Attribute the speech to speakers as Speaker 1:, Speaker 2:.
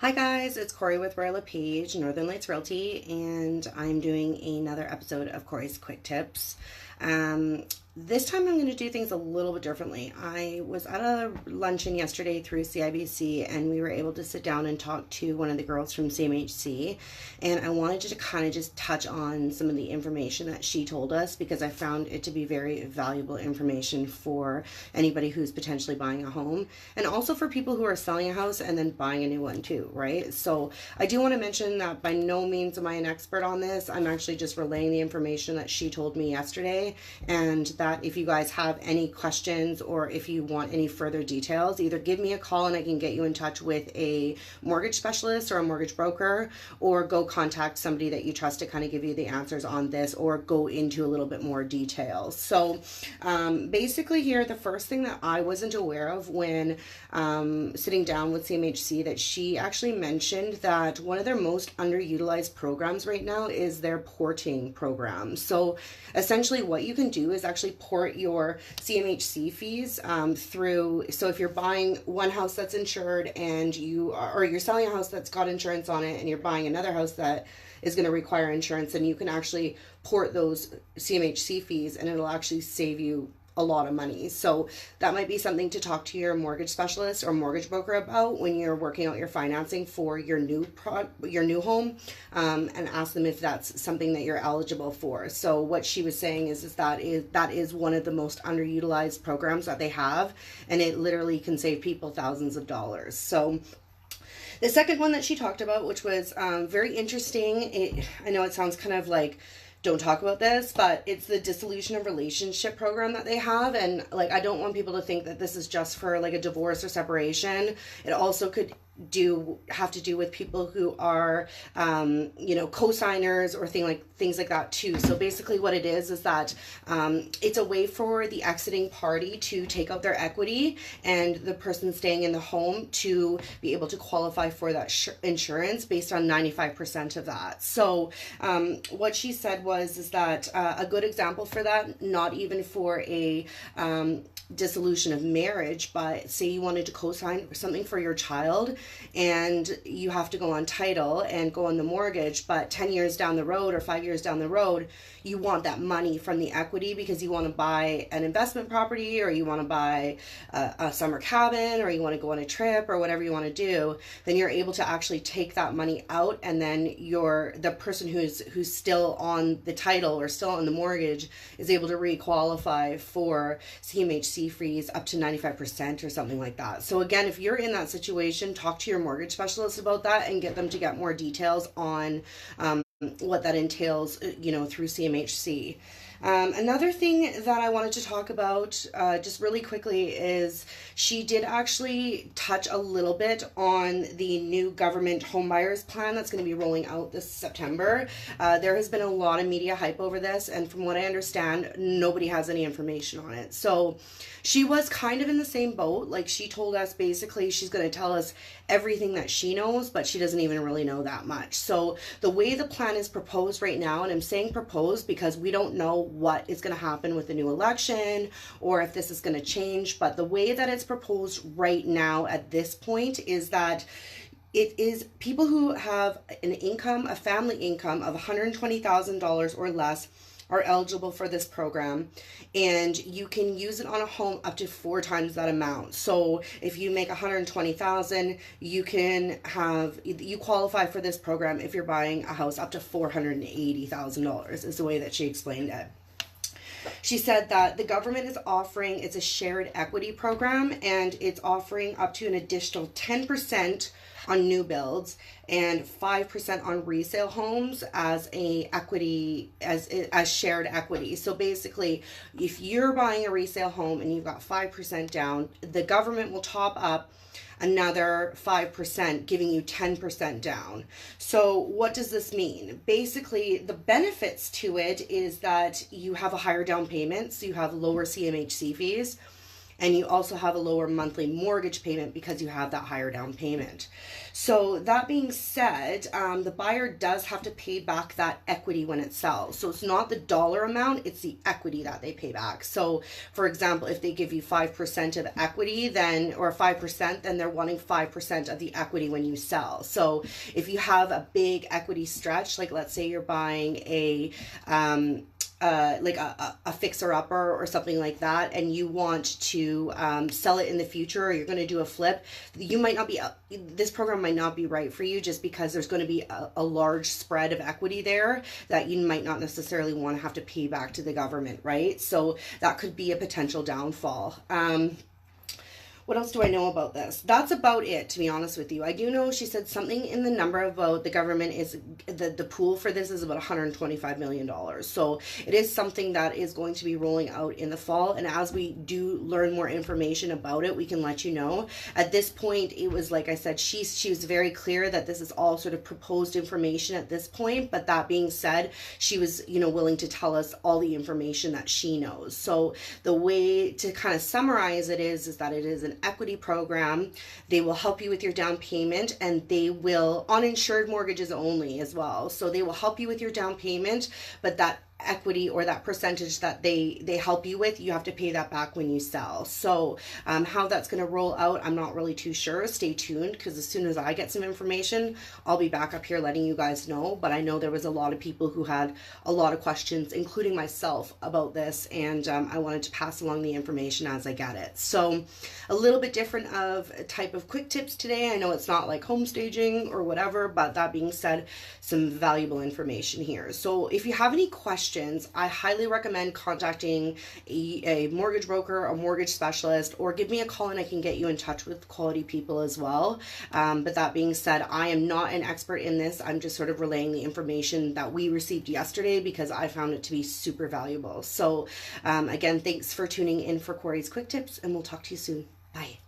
Speaker 1: Hi guys, it's Cori with Royal LePage, Northern Lights Realty, and I'm doing another episode of Cori's Quick Tips. This time I'm going to do things a little bit differently. I was at a luncheon yesterday through CIBC and we were able to sit down and talk to one of the girls from CMHC, and I wanted to kind of just touch on some of the information that she told us because I found it to be very valuable information for anybody who's potentially buying a home and also for people who are selling a house and then buying a new one too, right? So I do want to mention that by no means am I an expert on this. I'm actually just relaying the information that she told me yesterday, and that if you guys have any questions or if you want any further details, either give me a call and I can get you in touch with a mortgage specialist or a mortgage broker, or go contact somebody that you trust to kind of give you the answers on this or go into a little bit more details. So basically here, the first thing that I wasn't aware of when sitting down with CMHC, that she actually mentioned that one of their most underutilized programs right now is their porting program. So essentially what you can do is actually port your CMHC fees through. So if you're buying one house that's insured and you're selling a house that's got insurance on it and you're buying another house that is going to require insurance, then you can actually port those CMHC fees and it'll actually save you a lot of money. So that might be something to talk to your mortgage specialist or mortgage broker about when you're working out your financing for your new home, and ask them if that's something that you're eligible for. So what she was saying is that is one of the most underutilized programs that they have, and it literally can save people thousands of dollars. So the second one that she talked about, which was very interesting, I know it sounds kind of like, don't talk about this, but it's the dissolution of relationship program that they have. And like, I don't want people to think that this is just for like a divorce or separation. It also could have to do with people who are co-signers or things like that too. So basically what it is that it's a way for the exiting party to take out their equity and the person staying in the home to be able to qualify for that insurance based on 95% of that. So what she said is that a good example for that, not even for a dissolution of marriage, but say you wanted to co-sign something for your child and you have to go on title and go on the mortgage, but 10 years down the road or 5 years down the road, you want that money from the equity because you want to buy an investment property, or you want to buy a summer cabin, or you want to go on a trip, or whatever you want to do, then you're able to actually take that money out, and then the person who's still on the title or still on the mortgage is able to re-qualify for CMHC fees up to 95% or something like that. So again, if you're in that situation, talk to your mortgage specialist about that and get them to get more details on what that entails, through CMHC. Another thing that I wanted to talk about just really quickly is she did actually touch a little bit on the new government homebuyers plan that's going to be rolling out this September. There has been a lot of media hype over this, and from what I understand, nobody has any information on it. So she was kind of in the same boat. Like, she told us basically she's going to tell us everything that she knows, but she doesn't even really know that much. So the way the plan is proposed right now, and I'm saying proposed because we don't know what is going to happen with the new election or if this is going to change, but the way that it's proposed right now at this point is that it is people who have a family income of $120,000 or less are eligible for this program, and you can use it on a home up to 4 times that amount. So if you make $120,000, you qualify for this program if you're buying a house up to $480,000 is the way that she explained it. She said that the government is offering, it's a shared equity program, and it's offering up to an additional 10% on new builds and 5% on resale homes as shared equity. So basically, if you're buying a resale home and you've got 5% down, the government will top up another 5%, giving you 10% down. So what does this mean? Basically, the benefits to it is that you have a higher down payment, so you have lower CMHC fees. and you also have a lower monthly mortgage payment because you have that higher down payment. So that being said, the buyer does have to pay back that equity when it sells. So it's not the dollar amount, it's the equity that they pay back. So for example, if they give you 5% of equity, then, or 5%, then they're wanting 5% of the equity when you sell. So if you have a big equity stretch, like let's say you're buying a like a fixer-upper or something like that, and you want to sell it in the future, or you're going to do a flip, you might not be, this program might not be right for you, just because there's going to be a large spread of equity there that you might not necessarily want to have to pay back to the government, right? So that could be a potential downfall. What else do I know about this? That's about it, to be honest with you. I do know she said something in the number about the government is, the pool for this is about $125 million. So it is something that is going to be rolling out in the fall. And as we do learn more information about it, we can let you know. At this point, it was, like I said, she was very clear that this is all sort of proposed information at this point. But that being said, she was, you know, willing to tell us all the information that she knows. So the way to kind of summarize it is that it is an equity program. They will help you with your down payment, and they will, on insured mortgages only as well. So they will help you with your down payment, but that equity or that percentage that they help you with, you have to pay that back when you sell. So how that's going to roll out, I'm not really too sure. Stay tuned, because as soon as I get some information, I'll be back up here letting you guys know. But I know there was a lot of people who had a lot of questions, including myself, about this, and I wanted to pass along the information as I get it. So a little bit different of a type of quick tips today. I know it's not like home staging or whatever, but that being said, some valuable information here. So if you have any questions, I highly recommend contacting a mortgage broker, a mortgage specialist, or give me a call and I can get you in touch with quality people as well. But that being said, I am not an expert in this. I'm just sort of relaying the information that we received yesterday because I found it to be super valuable. So again, thanks for tuning in for Cori's Quick Tips, and we'll talk to you soon. Bye.